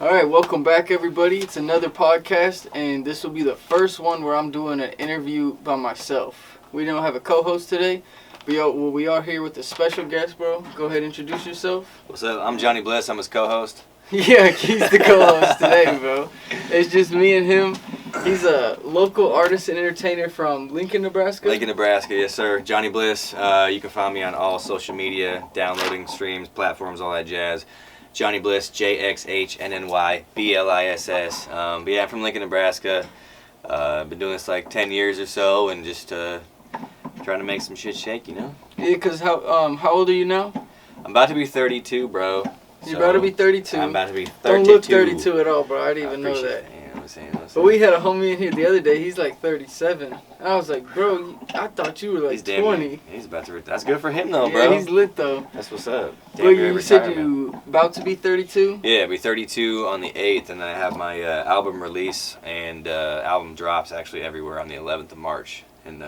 Alright, welcome back everybody. It's another podcast, and this will be the first one where I'm doing an interview by myself. We don't have a co-host today, but we are here with a special guest, bro. Go ahead and introduce yourself. What's up? I'm Johnny Bliss. I'm his co-host. Yeah, he's the co-host today, bro. It's just me and him. He's a local artist and entertainer from Lincoln, Nebraska. Lincoln, Nebraska, yes sir. Johnny Bliss. You can find me on all social media, downloading streams, platforms, all that jazz. Johnny Bliss, JXHNNYBLISS. But yeah, I'm from Lincoln, Nebraska. Been doing this like 10 years or so, and just trying to make some shit shake, you know? Yeah, cause how old are you now? I'm about to be 32, bro. You're about to be 32. I'm about to be 32. Don't look 32 at all, bro. I didn't even know that. But we had a homie in here the other day. He's like 37. And I was like, bro, I thought you were like 20. He's about to. That's good for him though, yeah, bro. He's lit though. That's what's up. Well, you said you about to be 32? Yeah, I'll be 32 on the 8th, and then I have my album release, and album drops actually everywhere on the 11th of March. And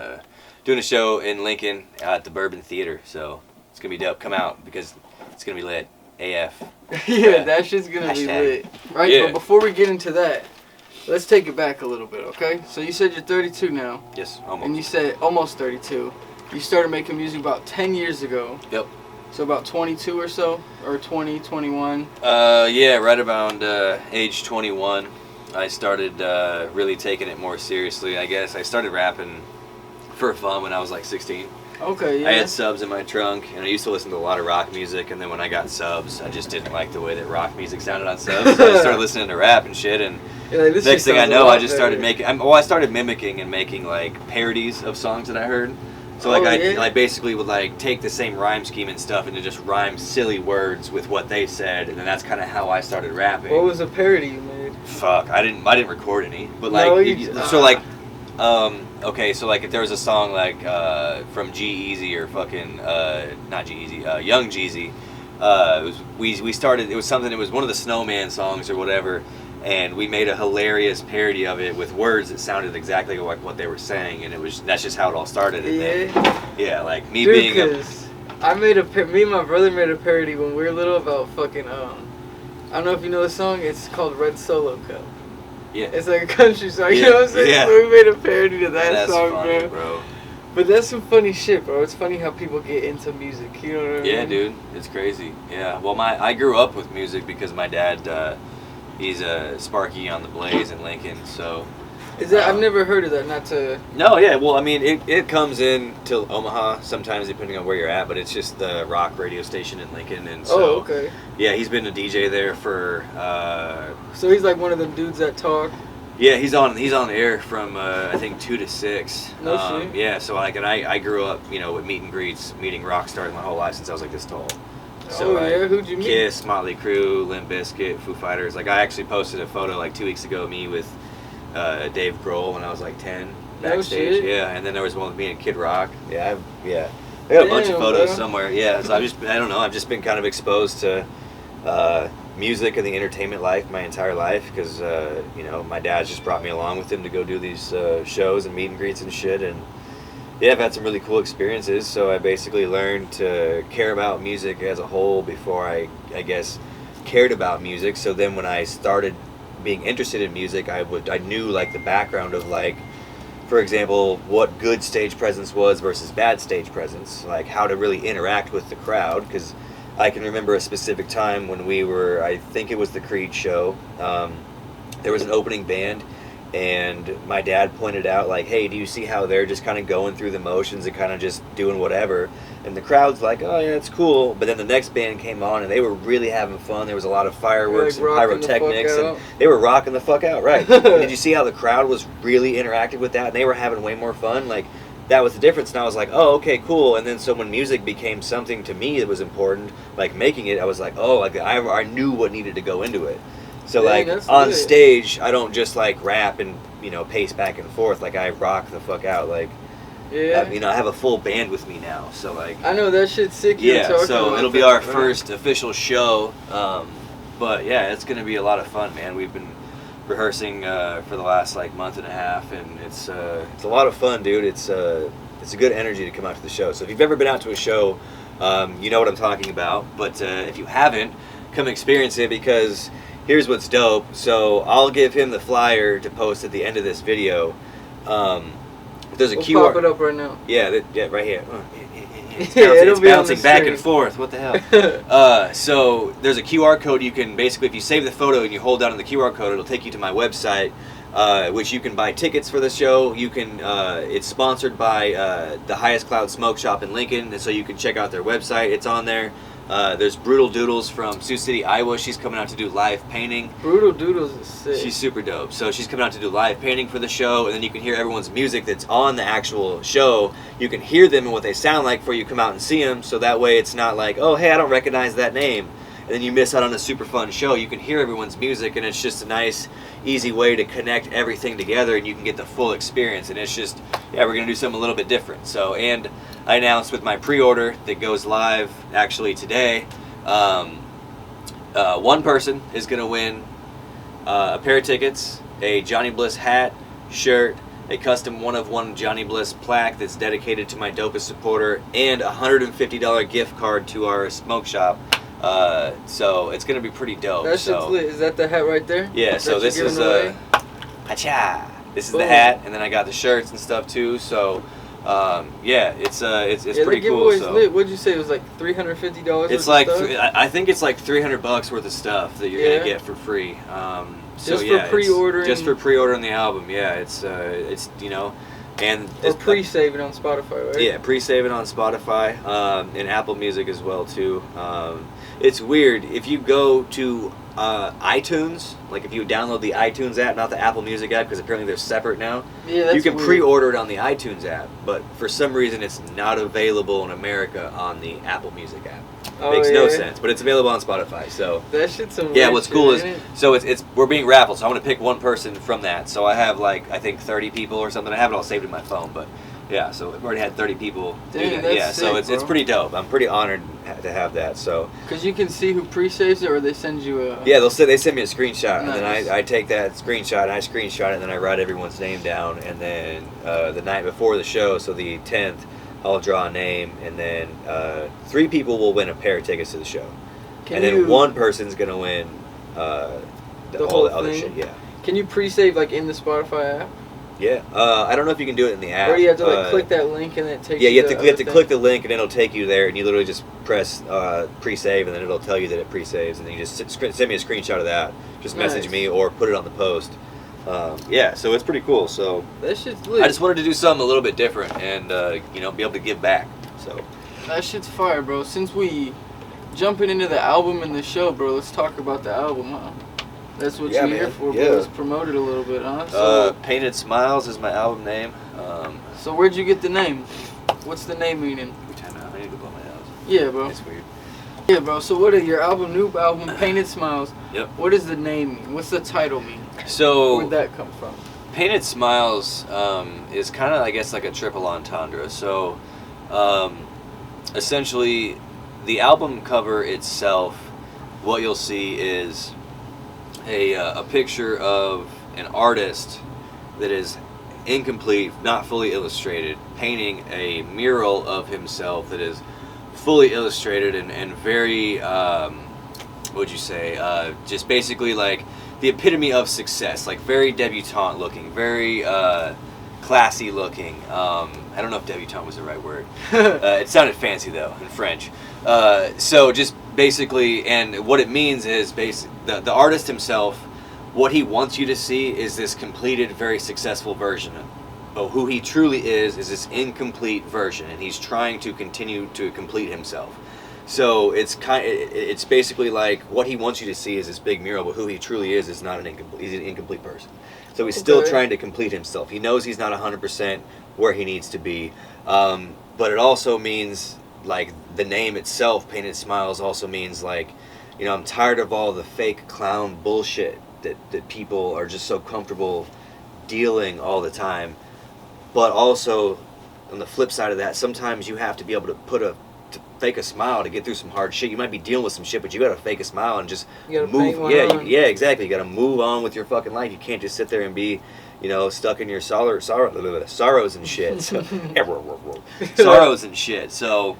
doing a show in Lincoln at the Bourbon Theater, so it's gonna be dope. Come out because it's gonna be lit. AF. Yeah, that shit's gonna be lit. Right, yeah. But before we get into that, let's take it back a little bit, okay? So you said you're 32 now. Yes, almost. And you said almost 32. You started making music about 10 years ago. Yep. So about 22 or so? Or 20, 21? Yeah, right around age 21. I started really taking it more seriously, I guess. I started rapping for fun when I was like 16. Okay, yeah. I had subs in my trunk, and I used to listen to a lot of rock music, and then when I got subs, I just didn't like the way that rock music sounded on subs, so I started listening to rap and shit, and next thing I know, I just started making, I started mimicking and making, like, parodies of songs that I heard. So, like, I basically would, like, take the same rhyme scheme and stuff and just rhyme silly words with what they said, and then that's kind of how I started rapping. What was a parody you made? Fuck, I didn't record any, but, like, okay, so like if there was a song like from G-Eazy or fucking not G-Eazy, Young Jeezy, it was one of the Snowman songs or whatever, and we made a hilarious parody of it with words that sounded exactly like what they were saying, and that's just how it all started. And like me being me and my brother made a parody when we were little about fucking I don't know if you know the song. It's called Red Solo Cup. Yeah. It's like a country song, you know what I'm saying? Yeah. So we made a parody to that song, funny, bro. But that's some funny shit, bro. It's funny how people get into music, you know what I mean? Yeah, dude. It's crazy. Yeah. Well, I grew up with music because my dad, he's a Sparky on the Blaze in Lincoln, so... Is that, I've never heard of that, not to... No, yeah, well, I mean, it comes in to Omaha sometimes, depending on where you're at, but it's just the rock radio station in Lincoln, and so... Oh, okay. Yeah, he's been a DJ there for... So he's like one of them dudes that talk? Yeah, he's on air from, I think, 2 to 6. No shit. Yeah, so, like, and I grew up, you know, with meet and greets, meeting rock stars my whole life since I was, like, this tall. So, yeah, who'd you meet? Kiss, Motley Crue, Limp Bizkit, Foo Fighters. Like, I actually posted a photo, like, 2 weeks ago of me with... Dave Grohl when I was like 10 backstage. Yeah, and then there was one with me and Kid Rock. I got a bunch of photos somewhere. Yeah, so I've just been kind of exposed to music and the entertainment life my entire life because you know, my dad's just brought me along with him to go do these shows and meet and greets and shit, and yeah, I've had some really cool experiences. So I basically learned to care about music as a whole before I guess cared about music. So then when I started being interested in music, I knew like the background of, like, for example, what good stage presence was versus bad stage presence, like how to really interact with the crowd, because I can remember a specific time when we were, I think it was the Creed show, there was an opening band, and my dad pointed out, like, hey, do you see how they're just kind of going through the motions and kind of just doing whatever? And the crowd's like, oh, yeah, it's cool. But then the next band came on, and they were really having fun. There was a lot of fireworks and pyrotechnics, and they were rocking the fuck out, right? Did you see how the crowd was really interactive with that? And they were having way more fun. Like, that was the difference. And I was like, oh, okay, cool. And then so when music became something to me that was important, like making it, I was like, oh, like I knew what needed to go into it. So, like, on stage, I don't just, like, rap and, you know, pace back and forth. Like, I rock the fuck out. Like, yeah. You know, I have a full band with me now. So, like... I know, that shit's sick. Yeah, so it'll be our first official show. But, yeah, it's going to be a lot of fun, man. We've been rehearsing for the last, like, month and a half, and it's a lot of fun, dude. It's a good energy to come out to the show. So if you've ever been out to a show, you know what I'm talking about. But if you haven't, come experience it, because here's what's dope. So I'll give him the flyer to post at the end of this video. There's a QR. Pop it up right now. Yeah, right here. It's It'll be bouncing on the back screen. and forth. What the hell? So there's a QR code. You can basically, if you save the photo and you hold down on the QR code, it'll take you to my website, which you can buy tickets for the show. You can. It's sponsored by the Highest Cloud Smoke Shop in Lincoln, and so you can check out their website. It's on there. There's Brutal Doodles from Sioux City, Iowa. She's coming out to do live painting. Brutal Doodles is sick. She's super dope. So she's coming out to do live painting for the show, and then you can hear everyone's music that's on the actual show. You can hear them and what they sound like before you come out and see them, so that way it's not like, oh, hey, I don't recognize that name. And then you miss out on a super fun show. You can hear everyone's music, and it's just a nice, easy way to connect everything together, and you can get the full experience. And it's just, yeah, we're going to do something a little bit different. So, and I announced with my pre-order that goes live actually today, one person is going to win a pair of tickets, a Johnny Bliss hat, shirt, a custom one-of-one Johnny Bliss plaque that's dedicated to my dopest supporter, and a $150 gift card to our smoke shop. So it's going to be pretty dope. That shit's lit. Is that the hat right there? Yeah, so this is Hacha. This is the hat, and then I got the shirts and stuff too. So yeah, it's pretty cool. So lit. What'd you say? It was like $350. it's like I think it's like $300 worth of stuff that you're gonna get for free. So just yeah, for pre-ordering. Just for pre-ordering the album. Yeah, it's you know, and or pre-save it on Spotify, right? Yeah, pre-save it on Spotify and Apple Music as well too. It's weird if you go to iTunes, like if you download the iTunes app, not the Apple Music app, because apparently they're separate now. Yeah, that's you can weird. pre-order it on the iTunes app, but for some reason it's not available in America on the Apple Music app. Makes no sense, but it's available on Spotify. So that shit's some yeah. weird What's cool shit, is so it's we're being raffled, so I'm gonna pick one person from that. So I have like I think 30 people or something. I have it all saved in my phone, but yeah. So I've already had 30 people do that. That's Yeah, sick, so it's pretty dope. I'm pretty honored to have that. So because you can see who pre-saves it, or they send you a yeah, they send me a screenshot, Nice. and then I take that screenshot and I screenshot it, and then I write everyone's name down, and then the night before the show, so the 10th. I'll draw a name, and then 3 people will win a pair of tickets to the show. And then one person's going to win the all whole the other thing? shit. Yeah. Can you pre-save like in the Spotify app? Yeah. I don't know if you can do it in the app. Or you have to like click that link and then it takes yeah, you you have to click the link, and it'll take you there, and you literally just press pre-save, and then it'll tell you that it pre-saves, and then you just send me a screenshot of that. Just message me or put it on the post. Yeah, so it's pretty cool. So that shit's lit. I just wanted to do something a little bit different, and you know, be able to give back. So that shit's fire, bro. Since we jumping into the album and the show, bro, let's talk about the album, huh? That's what you're here for, bro. Let's promote it a little bit, huh? So, Painted Smiles is my album name. So where'd you get the name? What's the name meaning? I need to blow my nose. Yeah, bro. It's weird. Yeah, bro. So what are your new album, Painted Smiles? Yep. What does the name mean? What's the title mean? So where'd that come from? Painted Smiles is kind of, I guess, like a triple entendre. So essentially, the album cover itself, what you'll see is a picture of an artist that is incomplete, not fully illustrated, painting a mural of himself that is fully illustrated and very, what would you say, just basically like the epitome of success, like very debutante looking, very classy looking. I don't know if debutante was the right word. It sounded fancy though in French. So just basically, and what it means is the artist himself, what he wants you to see is this completed, very successful version of who he truly is this incomplete version, and he's trying to continue to complete himself. So it's basically like what he wants you to see is this big mural, but who he truly is not he's an incomplete person. So he's still trying to complete himself. He knows he's not 100% where he needs to be, but it also means, like, the name itself, Painted Smiles, also means, like, you know, I'm tired of all the fake clown bullshit that people are just so comfortable dealing all the time. But also, on the flip side of that, sometimes you have to be able to fake a smile to get through some hard shit. You might be dealing with some shit, but you gotta fake a smile and just move. Yeah, exactly. You gotta move on with your fucking life. You can't just sit there and be, you know, stuck in your sorrows and shit. Sorrows and shit. So,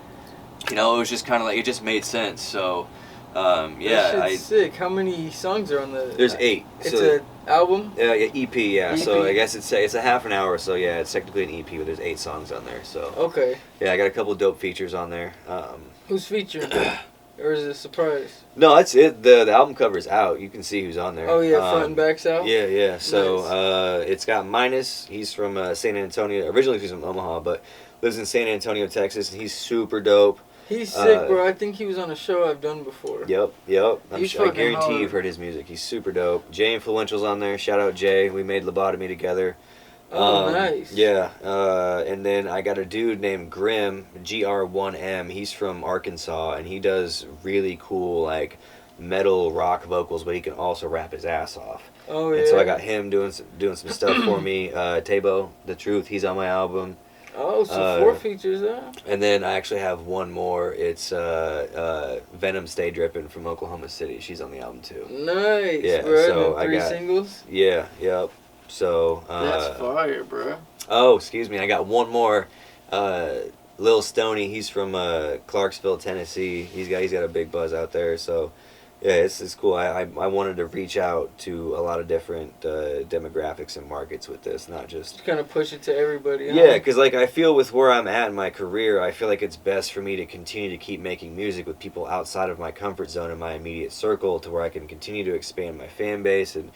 you know, it was just kind of like, it just made sense. So That shit's sick. How many songs are on the? There's 8. It's an album. EP. Yeah. EP. So I guess it's a half an hour. So yeah, it's technically an EP, but there's 8 songs on there. So. Okay. Yeah, I got a couple dope features on there. Who's featuring? Or is it a surprise? No, that's it. The album cover's out. You can see who's on there. Oh yeah, front and back's out. Yeah. So Nice. it's got Minus. He's from San Antonio. Originally he's from Omaha, but lives in San Antonio, Texas, and he's super dope. He's sick, bro. I think he was on a show I've done before. Yep. I guarantee hard. you've heard his music. He's super dope. Jay Influential's on there. Shout out Jay. We made Lobotomy together. Oh, nice. Yeah. And then I got a dude named Grim, GR1M. He's from Arkansas, and he does really cool, like, metal rock vocals, but he can also rap his ass off. Oh, yeah. And so I got him doing some stuff for me. Tabo, The Truth, he's on my album. Oh, so 4 features there. And then I actually have one more. It's Venom Stay Drippin' from Oklahoma City. She's on the album too. Nice, Yeah, bro. so And 3 singles? Yeah, yep. So That's fire, bro. Oh, excuse me. I got one more. Lil Stoney, he's from Clarksville, Tennessee. He's got a big buzz out there. So yeah, it's cool. I wanted to reach out to a lot of different demographics and markets with this, not just kind of push it to everybody. Huh? Yeah, because like I feel with where I'm at in my career, I feel like it's best for me to continue to keep making music with people outside of my comfort zone and my immediate circle, to where I can continue to expand my fan base and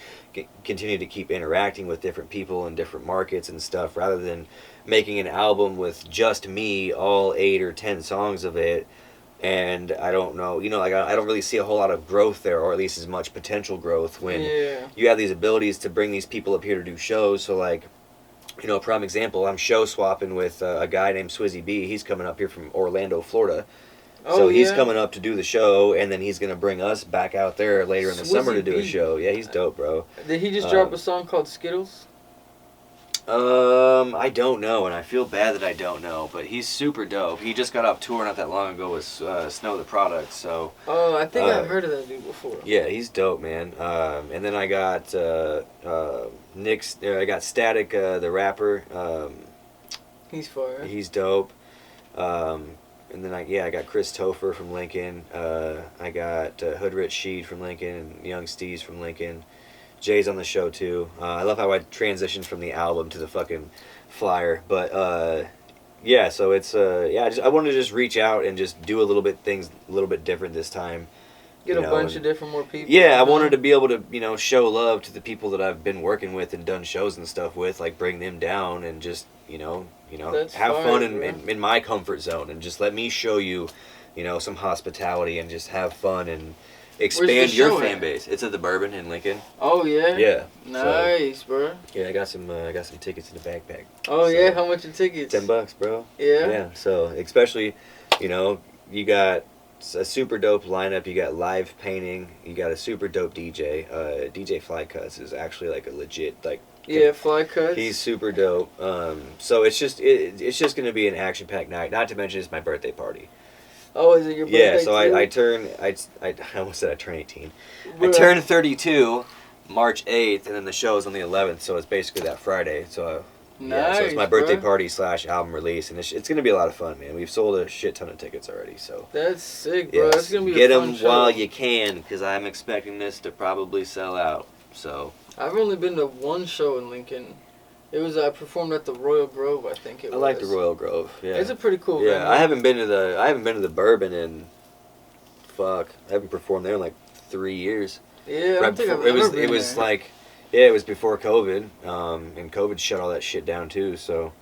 continue to keep interacting with different people in different markets and stuff, rather than making an album with just me, all 8 or 10 songs of it. And I don't know, like I don't really see a whole lot of growth there, or at least as much potential growth when you have these abilities to bring these people up here to do shows. So like, prime example, I'm show swapping with a guy named Swizzy B. He's coming up here from Orlando, Florida. So he's coming up to do the show, and then he's going to bring us back out there later in the summer to do a show. Yeah, he's dope, bro. Did he just drop a song called Skittles? I don't know, and I feel bad that I don't know, but he's super dope. He just got off tour not that long ago with Snow the Product, so... Oh, I think I've heard of that dude before. Yeah, he's dope, man. And then I got I got Static, the rapper. He's fire. He's dope. And then I got Chris Topher from Lincoln. I got Hood Rich Sheed from Lincoln, and Young Steez from Lincoln. Jay's on the show too. I love how I transitioned from the album to the fucking flyer, but so it's I wanted to just reach out and just do a little bit different this time. Get a bunch of different more people. Yeah, I wanted to be able to show love to the people that I've been working with and done shows and stuff with, like bring them down and just have fun in my comfort zone, and just let me show you, some hospitality, and just have fun and expand your fan base. It's at the Bourbon in Lincoln. Oh yeah. Yeah. Nice, bro. Yeah, I got some tickets in the backpack. Oh yeah, how much are tickets? $10, bro. Yeah. Yeah. So especially, you got a super dope lineup. You got live painting. You got a super dope DJ. DJ Fly Cuts is actually like a legit Fly Cuts. He's super dope. So it's just gonna be an action packed night. Not to mention it's my birthday party. Oh, is it your birthday? Yeah, so I almost said I turned 18. I turned 32 March 8th, and then the show is on the 11th, so it's basically that Friday. So nice, so it's my birthday party / album release, and it's going to be a lot of fun, man. We've sold a shit ton of tickets already, so. That's sick, bro. That's going to be Get a fun them show. while you can, because I'm expecting this to probably sell out, so. I've only been to one show in Lincoln. I performed at the Royal Grove, I think it was. I like the Royal Grove. Yeah, it's a pretty cool venue. I haven't been to the Bourbon in, I haven't performed there in like 3 years. Yeah, I don't think I've ever been It was there. like, it was before COVID, and COVID shut all that shit down too. So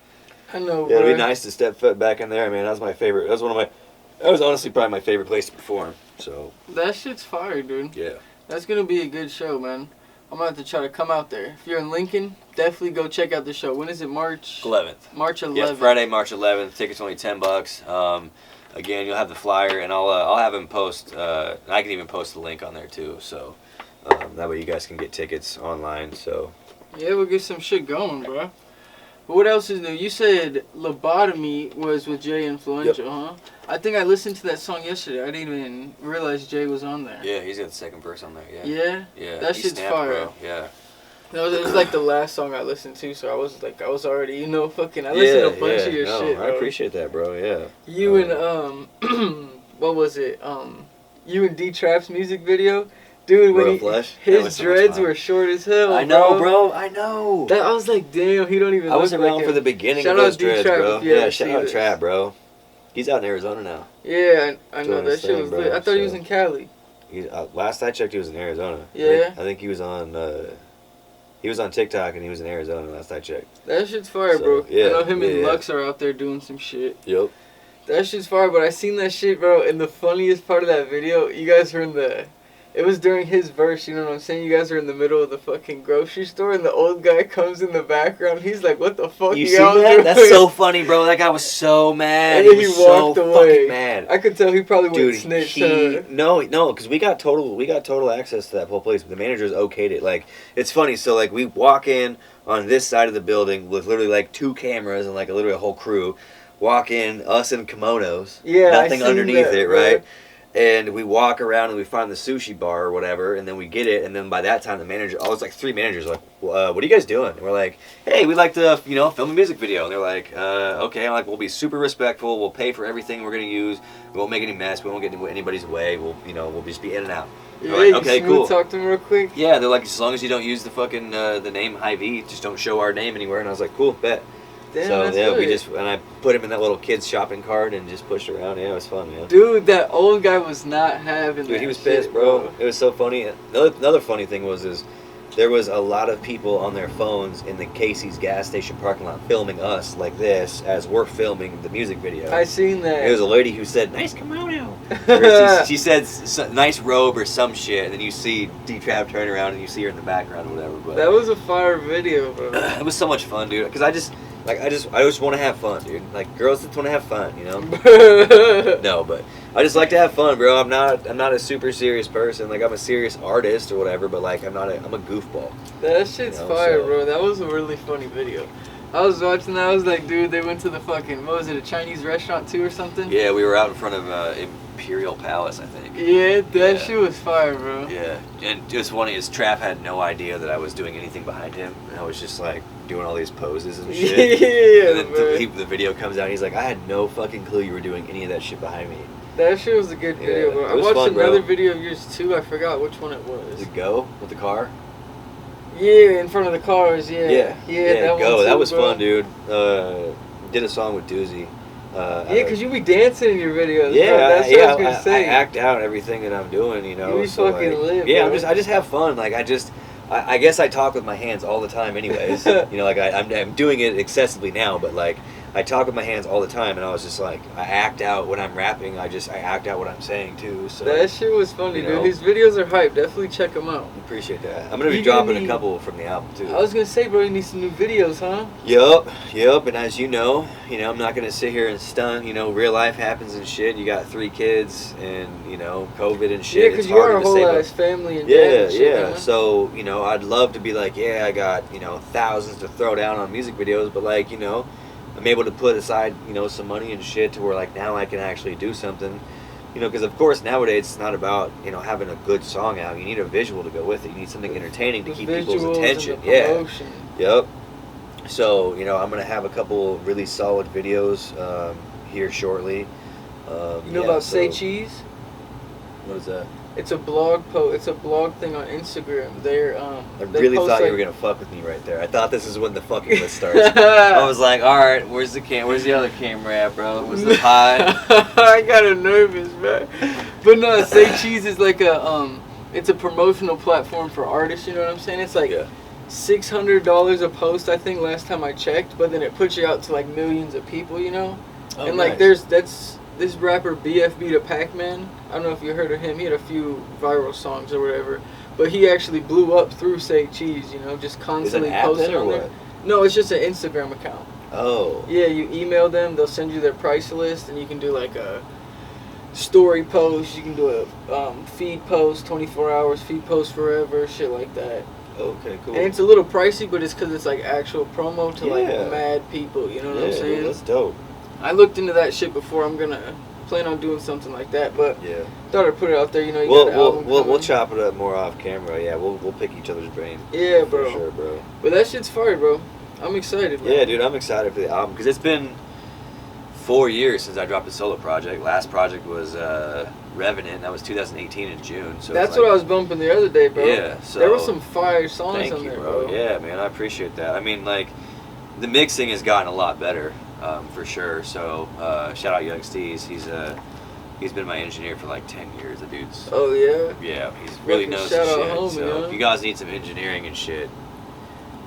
I know. Yeah, it'd be nice to step foot back in there, man. That was my favorite. That was honestly probably my favorite place to perform. So that shit's fire, dude. Yeah, that's gonna be a good show, man. I'm gonna have to try to come out there. If you're in Lincoln, definitely go check out the show. When is it? March 11th. March 11th. Yeah, Friday, March 11th. Tickets only $10. Again, you'll have the flyer, and I'll have him post. I can even post the link on there too. So that way you guys can get tickets online. So yeah, we'll get some shit going, bro. But what else is new? You said Lobotomy was with Jay Influential, huh? I think I listened to that song yesterday. I didn't even realize Jay was on there. Yeah, he's got the second verse on there. Yeah. Yeah. Yeah. That shit's fire. Bro. Yeah. No, it was like the last song I listened to, so I was already, fucking. I listened to a bunch of your shit, bro. I appreciate that, bro. Yeah. You and what was it? you and D-Trap's music video. Dude, when his dreads were short as hell. I know, bro. I know. I was like, damn, he don't even. I was around for the beginning of those dreads, bro. Yeah, shout out Trap, bro. He's out in Arizona now. Yeah, I know that shit was lit. I thought he was in Cali. Last I checked, he was in Arizona. Yeah. I think he was on. He was on TikTok and he was in Arizona last I checked. That shit's fire, bro. Yeah, I know him and Lux are out there doing some shit. Yep. That shit's fire, but I seen that shit, bro. And the funniest part of that video, you guys were in the. It was during his verse, you know what I'm saying? You guys are in the middle of the fucking grocery store, and the old guy comes in the background. He's like, "What the fuck?" You see that? That's so funny, bro. That guy was so mad. And then he walked so away. Fucking mad. I could tell he probably went snitch. No, because we got total access to that whole place. But the managers okayed it. Like, it's funny. So like, we walk in on this side of the building with literally like 2 cameras and like literally a whole crew. Walk in, us in kimonos. Yeah, nothing underneath it, right? And we walk around and we find the sushi bar or whatever, and then we get it, and then by that time the manager, I was like 3 managers, like, what are you guys doing? And we're like, hey, we'd like to, film a music video. And they're like, okay. I'm like, we'll be super respectful. We'll pay for everything we're going to use. We won't make any mess. We won't get in anybody's way. We'll just be in and out. Yeah, like, okay, cool. Talk to them real quick. Yeah, they're like, as long as you don't use the fucking, the name Hy-Vee, just don't show our name anywhere. And I was like, cool, bet. Damn, so that's good. and I put him in that little kid's shopping cart and just pushed around. Yeah, it was fun, man. Dude, that old guy was not having. Dude, he was pissed, bro. It was so funny. Another funny thing is there was a lot of people on their phones in the Casey's gas station parking lot filming us like this as we're filming the music video. I seen that. There was a lady who said, "Nice kimono." she said, "Nice robe" or some shit, and then you see D-Trap turn around and you see her in the background or whatever. But that was a fire video, bro. It was so much fun, dude. Because I just want to have fun, dude. Like, girls just want to have fun, you know? No, but I just like to have fun, bro. I'm not a super serious person. Like, I'm a serious artist or whatever, but like I'm a goofball. That shit's fire, bro. That was a really funny video. I was watching that. I was like, dude, they went to the fucking, what was it, a Chinese restaurant too or something? Yeah, we were out in front of Imperial Palace, I think. Yeah, that shit was fire, bro. Yeah, and it was funny is Trap had no idea that I was doing anything behind him, and I was just like doing all these poses and shit. Yeah, and then the video comes out, and he's like, I had no fucking clue you were doing any of that shit behind me. That shit was a good video, bro. I watched another video of yours too. I forgot which one it was. Does it go with the car? Yeah, in front of the cars. Yeah, that go. One too, that was fun, dude. Did a song with Doozy. Because you be dancing in your videos. Yeah, bro. That's what I was gonna say. I act out everything that I'm doing, you know. You fucking live. Yeah, bro. I just have fun. Like I guess I talk with my hands all the time, anyways. You know, like I'm doing it excessively now, but like I talk with my hands all the time, and I was just like, I act out when I'm rapping. I act out what I'm saying too. So that shit was funny, dude. His videos are hype. Definitely check them out. Appreciate that. I'm gonna be dropping a couple from the album too. I was gonna say, bro, you need some new videos, huh? Yup. And as you know, I'm not gonna sit here and stunt. You know, real life happens and shit. You got 3 kids, and COVID and shit. Yeah, because you are a whole ass family and yeah. Shit, So I'd love to be like, I got thousands to throw down on music videos, but like I'm able to put aside, some money and shit to where, like, now I can actually do something. Because, of course, nowadays it's not about, having a good song out. You need a visual to go with it. You need something entertaining to keep people's attention. Yeah. Yep. So, I'm going to have a couple really solid videos here shortly. About Say Cheese? What is that? It's a blog post. It's a blog thing on Instagram. I really thought you were gonna fuck with me right there. I thought this is when the fucking list starts. I was like, all right, where's the other camera at, bro? Was the pie? I got nervous, man. But no, Say Cheese is like it's a promotional platform for artists. You know what I'm saying? It's like $600 a post, I think, last time I checked. But then it puts you out to like millions of people, Oh, and nice. like this rapper BFB the Pac-Man, I don't know if you heard of him. He had a few viral songs or whatever, but he actually blew up through Say Cheese. Just constantly posting on there. No, it's just an Instagram account. Oh. Yeah, you email them, they'll send you their price list, and you can do like a story post. You can do a feed post, 24 hours, feed post forever, shit like that. Okay, cool. And it's a little pricey, but it's because it's like actual promo to like mad people. You know what I'm saying? Dude, that's dope. I looked into that shit before. I'm gonna plan on doing something like that, but thought I'd put it out there. We'll chop it up more off camera. Yeah, we'll pick each other's brain. Yeah, bro. For sure, bro. But that shit's fire, bro. I'm excited, man. Yeah, dude, I'm excited for the album because it's been 4 years since I dropped a solo project. Last project was Revenant. That was 2018 in June. So that's what I was bumping the other day, bro. Yeah. So there were some fire songs thank on you, there, bro. Yeah, man, I appreciate that. I mean, like, the mixing has gotten a lot better, for sure. So shout out Young Steez. He's been my engineer for like 10 years. The dude's. Oh yeah. Yeah, he's really knows shout his out shit. homie, So huh? if you guys need some engineering and shit,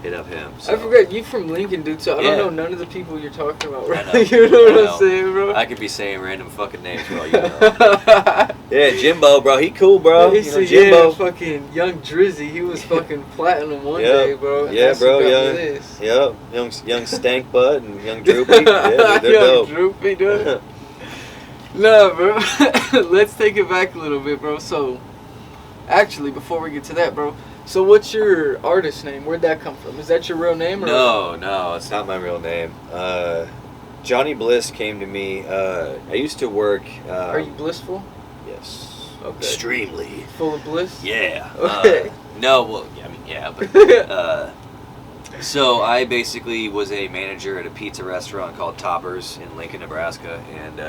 hit up him. So. I forget you from Lincoln, dude. So I Yeah. don't know none of the people you're talking about. Right? I know. You know what I I'm saying, bro? I could be saying random fucking names for all you know. Yeah, Jimbo, bro. He cool, bro. He You know, said, Jimbo. yeah, fucking Young Drizzy. He was fucking platinum one Yep. day, bro. And Yeah, that's bro. who got Young, Bliss. yep. Young Stank Butt and Young Droopy. Yeah, they're Young dope. Droopy, dude. No, bro. Let's take it back a little bit, bro. So, actually, before we get to that, bro. So, what's your artist name? Where'd that come from? Is that your real name? Or No, it's not my real name. Johnny Bliss came to me. I used to work. Are you blissful? Yes. Okay. Extremely. Full of bliss? Yeah. Okay. No, well, I mean, yeah, but. So I basically was a manager at a pizza restaurant called Toppers in Lincoln, Nebraska, and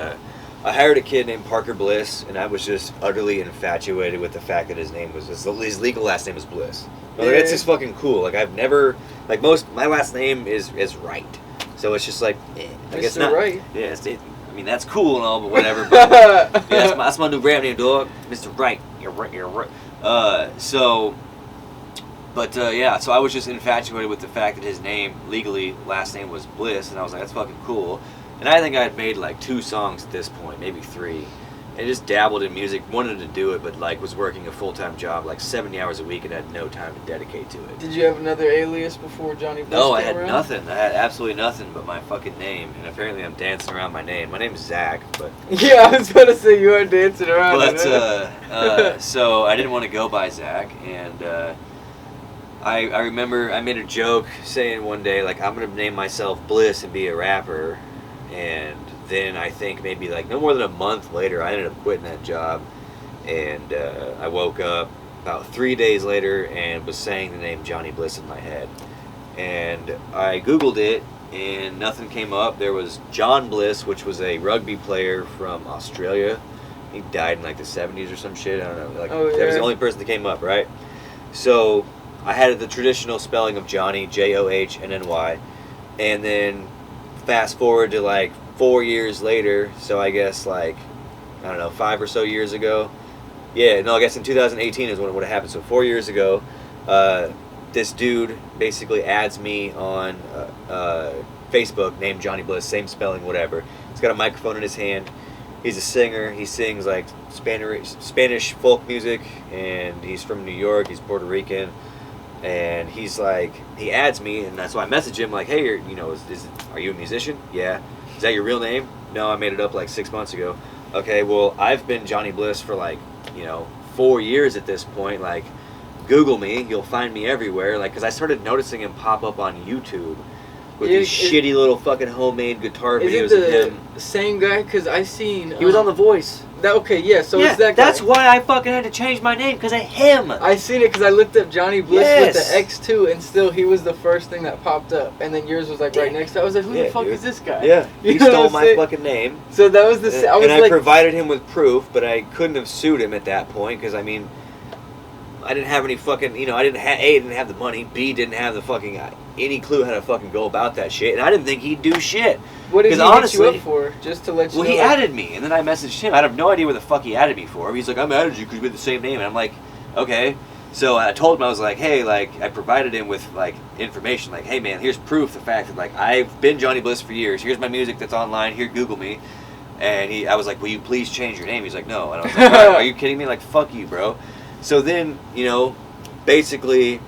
I hired a kid named Parker Bliss, and I was just utterly infatuated with the fact that his legal last name is Bliss. Like, that's just fucking cool. Like I've never, like my last name is Wright, so it's just like, I guess not. Right. Yeah, I mean that's cool and all, but whatever. But, yeah, that's my new rap name, dog, Mr. Wright. You're right. Yeah, so I was just infatuated with the fact that his name, legally, last name was Bliss, and I was like, that's fucking cool. And I think I had made like 2 songs at this point, maybe 3, and just dabbled in music, wanted to do it, but like was working a full-time job, like 70 hours a week, and had no time to dedicate to it. Did you have another alias before Johnny Bliss No, I came had around? nothing. I had absolutely nothing but my fucking name, and apparently I'm dancing around my name. My name's Zach, but... Yeah, I was going to say you are dancing around. But, so I didn't want to go by Zach, and... I remember I made a joke saying one day, like, I'm going to name myself Bliss and be a rapper. And then I think maybe like no more than a month later, I ended up quitting that job. And I woke up about 3 days later and was saying the name Johnny Bliss in my head. And I Googled it and nothing came up. There was John Bliss, which was a rugby player from Australia. He died in like the 70s or some shit. I don't know. Like, that was the only person that came up, right? So... I had the traditional spelling of Johnny, Johnnny, and then fast forward to like 4 years later, so I guess like, I don't know, 5 or so years ago. Yeah, no, I guess in 2018 is when it would have happened, so 4 years ago, this dude basically adds me on Facebook, named Johnny Bliss, same spelling, whatever. He's got a microphone in his hand. He's a singer. He sings like Spanish folk music, and he's from New York. He's Puerto Rican. And he's like, he adds me, and that's why I message him like, hey, are you a musician? Yeah. Is that your real name? No, I made it up like 6 months ago. Okay, well, I've been Johnny Bliss for like, 4 years at this point. Like, Google me, you'll find me everywhere. Like, because I started noticing him pop up on YouTube with these shitty little fucking homemade guitar videos of him. The same guy? Because I seen... He was on The Voice. Okay, yeah, so it's that guy. That's why I fucking had to change my name, because of him. I seen it because I looked up Johnny Bliss with the X2, and still he was the first thing that popped up. And then yours was like right next to it. I was like, who the fuck is this guy? Yeah, he stole my fucking name. So that was the... I provided him with proof, but I couldn't have sued him at that point, because I mean... I didn't have any fucking, I didn't have the money, B, didn't have the fucking, any clue how to fucking go about that shit, and I didn't think he'd do shit. What did he hit you up for, just to let you know? Well, he added me, and then I messaged him. I have no idea what the fuck he added me for. He's like, I'm added you because we have the same name, and I'm like, okay. So I told him, I was like, hey, like, I provided him with, like, information, like, hey, man, here's proof, the fact that, like, I've been Johnny Bliss for years, here's my music that's online, here, Google me. And I was like, will you please change your name? He's like, no. And I was like, are you kidding me? Like, fuck you, bro. So then, basically,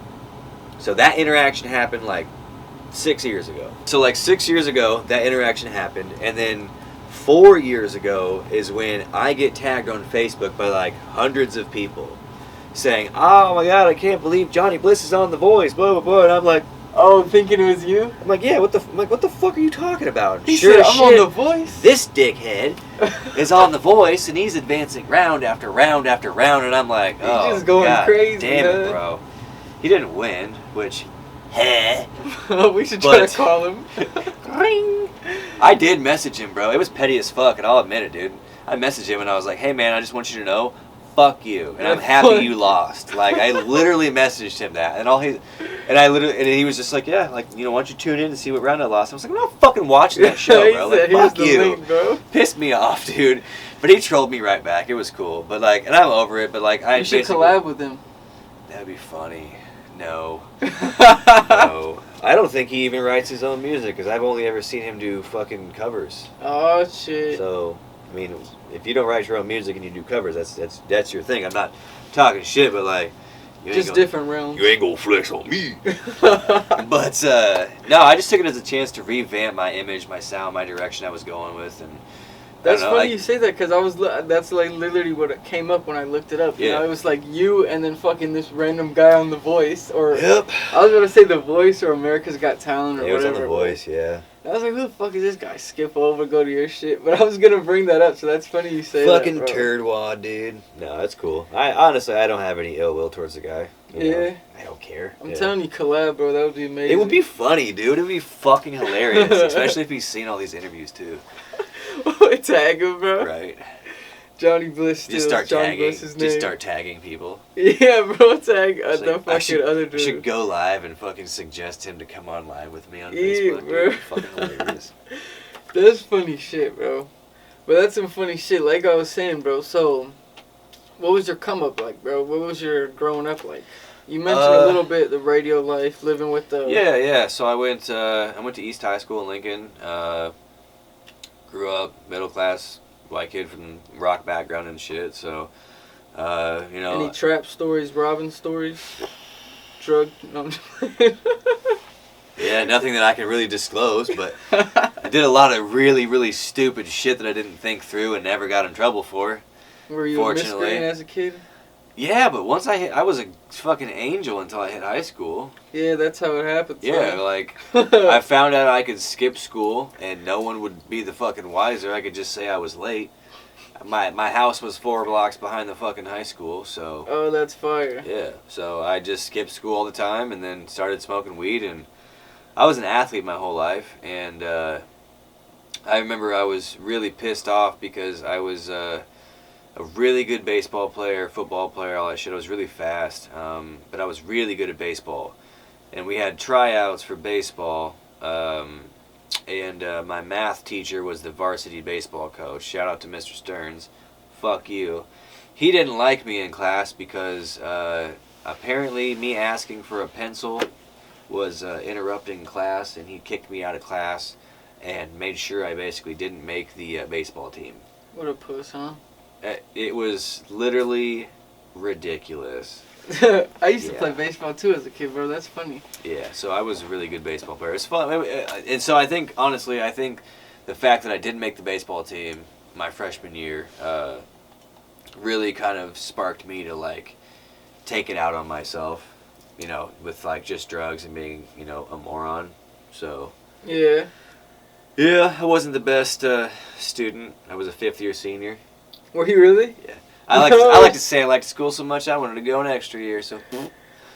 so that interaction happened like 6 years ago. So like 6 years ago, that interaction happened, and then 4 years ago is when I get tagged on Facebook by like hundreds of people saying, oh my god, I can't believe Johnny Bliss is on The Voice, blah blah blah, and I'm like, oh, thinking it was you? I'm like, yeah, what the fuck are you talking about? He said, I'm on The Voice? This dickhead is on The Voice, and he's advancing round after round after round, and I'm like, oh, he's just going god crazy, damn it, bro. He didn't win, which, we should try to call him. I did message him, bro. It was petty as fuck, and I'll admit it, dude. I messaged him and I was like, hey man, I just want you to know, fuck you, and I'm happy you lost. Like, I literally messaged him that, and he was just like, yeah, like, you know, why don't you tune in and see what round I lost? I was like, I'm not fucking watching that show, bro. Like, fuck you. Link, bro. Pissed me off, dude. But he trolled me right back. It was cool, but like, and I'm over it. But like, you should collab with him. That'd be funny. No. No. I don't think he even writes his own music, because I've only ever seen him do fucking covers. Oh shit. So, I mean, if you don't write your own music and you do covers, that's your thing. I'm not talking shit, but like, just different realms. You ain't gonna flex on me. But no, I just took it as a chance to revamp my image, my sound, my direction I was going with, and that's funny you say that, because that's like literally what it came up when I looked it up. You know, it was like you and then fucking this random guy on The Voice, or yep. I was gonna say The Voice or America's Got Talent or whatever. It was on The Voice, yeah. I was like, who the fuck is this guy? Skip over, go to your shit. But I was gonna bring that up, so that's funny you say fucking that. Fucking turd wad, dude. No, that's cool. I honestly, I don't have any ill will towards the guy. You know? I don't care. I'm telling you, collab, bro. That would be amazing. It would be funny, dude. It would be fucking hilarious, especially if he's seen all these interviews too. Tag him, bro. Right. Johnny Bliss. Just start tagging. Just start tagging people. Yeah, bro. Tag the fucking other dude. I should go live and fucking suggest him to come on live with me on Facebook. Bro. Fucking hilarious. That's funny shit, bro. But that's some funny shit. Like I was saying, bro. So, what was your come up like, bro? What was your growing up like? You mentioned a little bit the radio life, living with the. Yeah. So I went to East High School in Lincoln. Grew up middle class white kid from rock background and shit. So, you know. Any trap stories, robbing stories, drug? No, I'm just playing. Yeah, nothing that I can really disclose, but I did a lot of really, really stupid shit that I didn't think through and never got in trouble for. Were you a miscreant as a kid? Yeah, but once I was a fucking angel until I hit high school. Yeah, that's how it happens. Yeah, like, I found out I could skip school and no one would be the fucking wiser. I could just say I was late. My house was 4 blocks behind the fucking high school, so. Oh, that's fire. Yeah, so I just skipped school all the time and then started smoking weed, and I was an athlete my whole life, and I remember I was really pissed off because I was a really good baseball player, football player, all that shit. I was really fast, but I was really good at baseball. And we had tryouts for baseball, and my math teacher was the varsity baseball coach. Shout out to Mr. Stearns. Fuck you. He didn't like me in class because apparently me asking for a pencil was interrupting class, and he kicked me out of class and made sure I basically didn't make the baseball team. What a puss, huh? It was literally ridiculous. I used to play baseball too as a kid, bro. That's funny. Yeah, so I was a really good baseball player. It's fun. And so I think, honestly, the fact that I didn't make the baseball team my freshman year really kind of sparked me to, like, take it out on myself, you know, with, like, just drugs and being, you know, a moron. So. Yeah. Yeah, I wasn't the best student. I was a 5th-year senior. Were you really? Yeah. I like to say I liked school so much I wanted to go an extra year. So.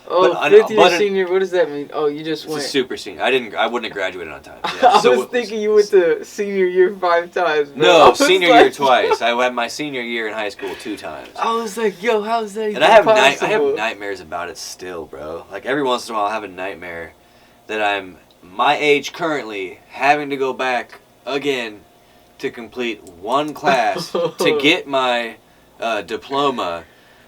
Oh, 5th-year senior. What does that mean? Oh, you just went. It's a super senior. I wouldn't have graduated on time. Yeah. I was thinking you went to senior year 5 times. Bro. No, senior year twice. I had my senior year in high school 2 times. I was like, yo, how's that? And I have nightmares about it still, bro. Like, every once in a while, I have a nightmare that I'm my age currently having to go back again to complete one class to get my diploma,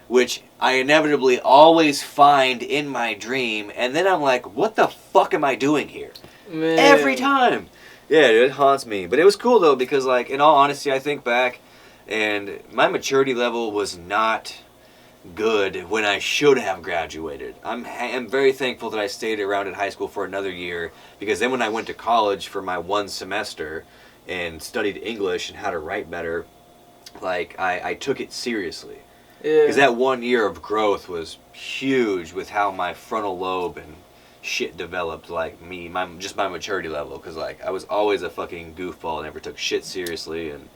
which I inevitably always find in my dream, and then I'm like, what the fuck am I doing here? Man. Every time. Yeah, dude, it haunts me. But it was cool, though, because, like, in all honesty, I think back, and my maturity level was not good when I should have graduated. I'm very thankful that I stayed around in high school for another year, because then when I went to college for my 1 semester and studied English and how to write better, like, I took it seriously. Yeah. Because that 1 year of growth was huge with how my frontal lobe and shit developed, like my maturity level. Because, like, I was always a fucking goofball, never took shit seriously, and,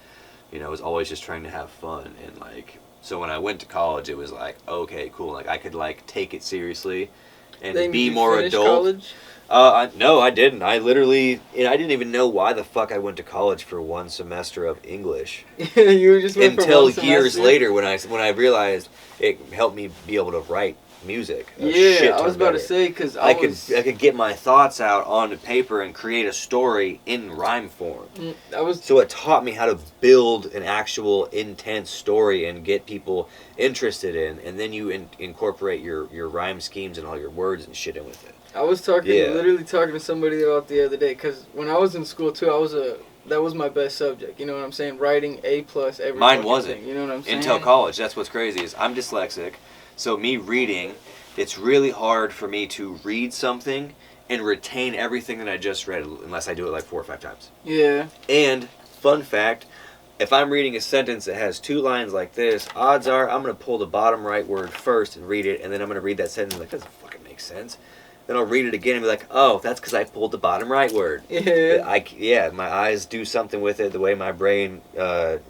you know, was always just trying to have fun. And, like, so when I went to college, it was like, okay, cool. Like, I could, like, take it seriously and then be more adult. College? No, I didn't. I literally, I didn't even know why the fuck I went to college for one semester of English. You were just until years later when I realized it helped me be able to write music. Yeah, I was about to say because I could get my thoughts out onto paper and create a story in rhyme form. So it taught me how to build an actual intense story and get people interested in, and then you incorporate your rhyme schemes and all your words and shit in with it. I was literally talking to somebody about the other day, because when I was in school too, that was my best subject. You know what I'm saying? Writing A+ every. Mine wasn't. Thing, you know what I'm saying? Until college. That's what's crazy is I'm dyslexic, so me reading, it's really hard for me to read something and retain everything that I just read unless I do it like 4 or 5 times. Yeah. And fun fact, if I'm reading a sentence that has 2 lines like this, odds are I'm gonna pull the bottom right word first and read it, and then I'm gonna read that sentence like, that doesn't fucking make sense. Then I'll read it again and be like, oh, that's because I pulled the bottom right word. Yeah. My eyes do something with it, the way my brain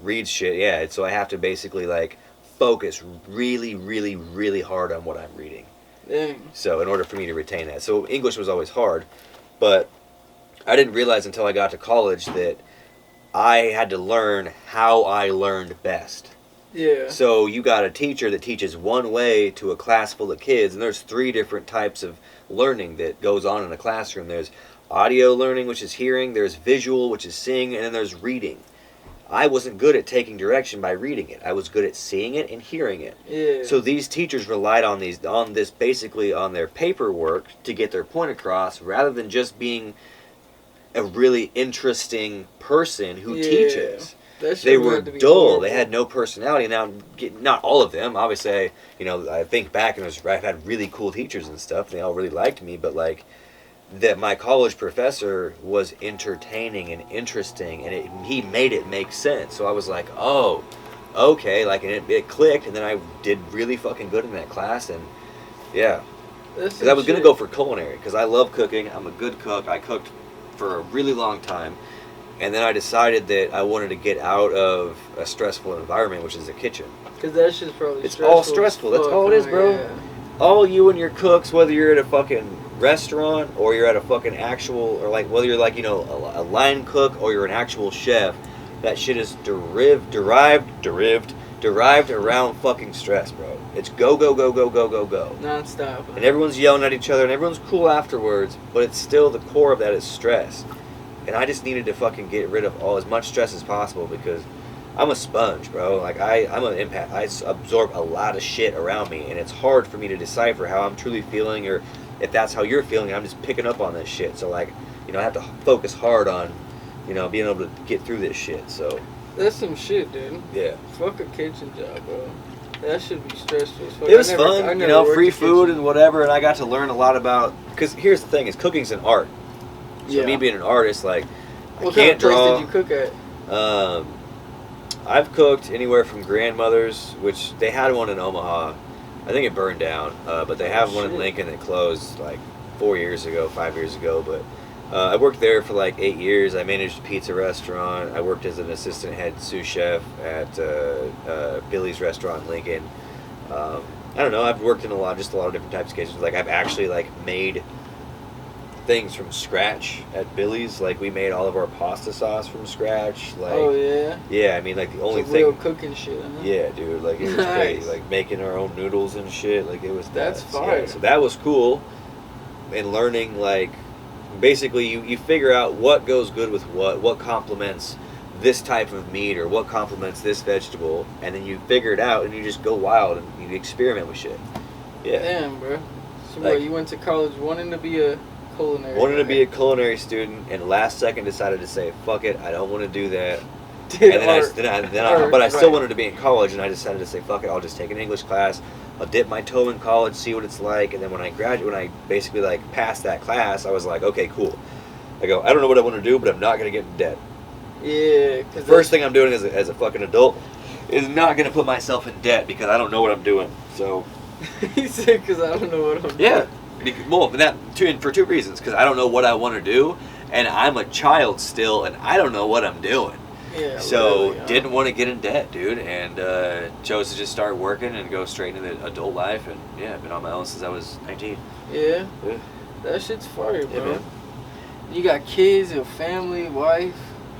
reads shit. Yeah, so I have to basically like focus really, really, really hard on what I'm reading. Dang. So in order for me to retain that. So English was always hard, but I didn't realize until I got to college that I had to learn how I learned best. Yeah. So you got a teacher that teaches one way to a class full of kids, and there's 3 different types of learning that goes on in a classroom. There's audio learning, which is hearing, there's visual, which is seeing, and then there's reading. I wasn't good at taking direction by reading it. I was good at seeing it and hearing it. Yeah. So these teachers relied on this basically on their paperwork to get their point across, rather than just being a really interesting person who teaches. They were dull. Horrible. They had no personality. Now, not all of them. Obviously, I think back and I've had really cool teachers and stuff. They all really liked me, but like that, my college professor was entertaining and interesting, and he made it make sense. So I was like, oh, okay, like, and it clicked, and then I did really fucking good in that class, and yeah, because I was gonna go for culinary because I love cooking. I'm a good cook. I cooked for a really long time. And then I decided that I wanted to get out of a stressful environment, which is the kitchen. Because that shit's probably stressful. It's all stressful. That's all it is, bro. Yeah. All you and your cooks, whether you're at a fucking restaurant or you're at a fucking actual, or like whether you're like, a line cook or you're an actual chef, that shit is derived around fucking stress, bro. It's go, go, go, go, go, go, go. Non-stop. And everyone's yelling at each other and everyone's cool afterwards, but it's still the core of that is stress. And I just needed to fucking get rid of as much stress as possible because I'm a sponge, bro. Like, I'm an empath. I absorb a lot of shit around me, and it's hard for me to decipher how I'm truly feeling or if that's how you're feeling. I'm just picking up on this shit. So, like, I have to focus hard on, being able to get through this shit, so. That's some shit, dude. Yeah. Fuck a kitchen job, bro. That should be stressful as fuck. It was fun, free food and whatever, and I got to learn a lot about, because here's the thing, is cooking's an art. So me being an artist, like, I can't draw. What kind of place did you cook at? I've cooked anywhere from Grandmother's, which they had one in Omaha. I think it burned down, but they have one in Lincoln that closed like 5 years ago. But I worked there for like 8 years. I managed a pizza restaurant. I worked as an assistant head sous chef at Billy's restaurant in Lincoln. I don't know. I've worked in a lot of different types of kitchens. Like, I've actually like made things from scratch at Billy's. Like, we made all of our pasta sauce from scratch. Like, oh yeah. Yeah, I mean, like, the only thing. Real cooking shit. Huh? Yeah, dude. Like, it was crazy. Like, making our own noodles and shit. Like, it was. That's fire. Yeah, so that was cool. And learning, like, basically, you figure out what goes good with what complements this type of meat or what complements this vegetable, and then you figure it out and you just go wild and you experiment with shit. Yeah. Damn, bro. So like, what, you went to college wanting to be a culinary student, and last second decided to say, fuck it, I don't want to do that. But I still wanted to be in college, and I decided to say, fuck it, I'll just take an English class. I'll dip my toe in college, see what it's like, and then when I basically like passed that class, I was like, okay, cool. I go, I don't know what I want to do, but I'm not going to get in debt. Yeah. The first thing I'm doing as a fucking adult is not going to put myself in debt because I don't know what I'm doing. So. He said, because I don't know what I'm doing. Yeah. Well, for 2 reasons. Because I don't know what I want to do, and I'm a child still, and I don't know what I'm doing. Yeah. So didn't want to get in debt, dude, and chose to just start working and go straight into the adult life, and yeah, I've been on my own since I was 19. Yeah. That shit's fire, bro. Yeah, man. You got kids, a family, wife.